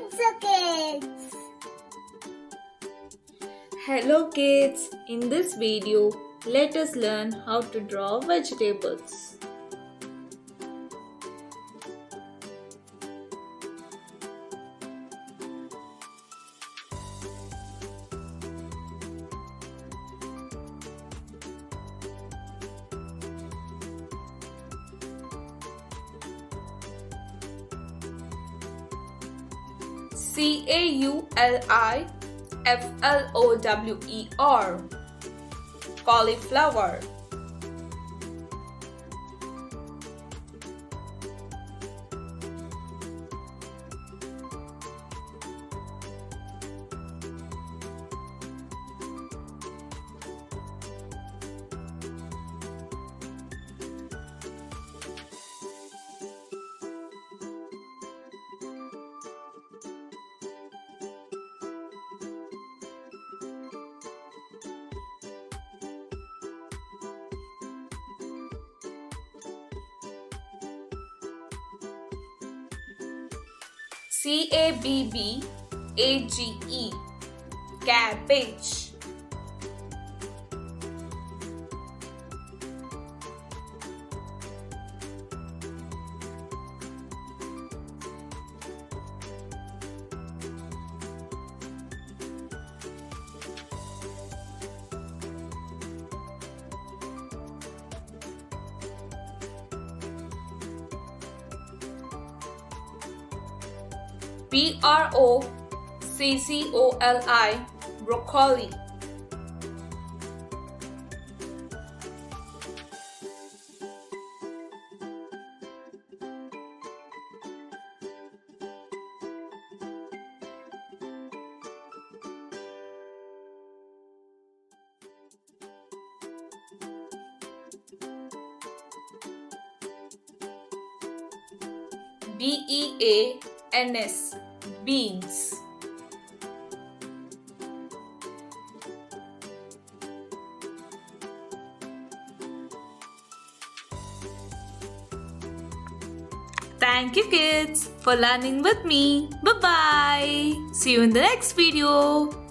Kidzo Kids. Hello kids, in this video let us learn how to draw vegetables. Cauliflower, cauliflower. Cabbage, cabbage. Broccoli, broccoli. Beans, beans. Thank you kids for learning with me. Bye bye. See you in the next video.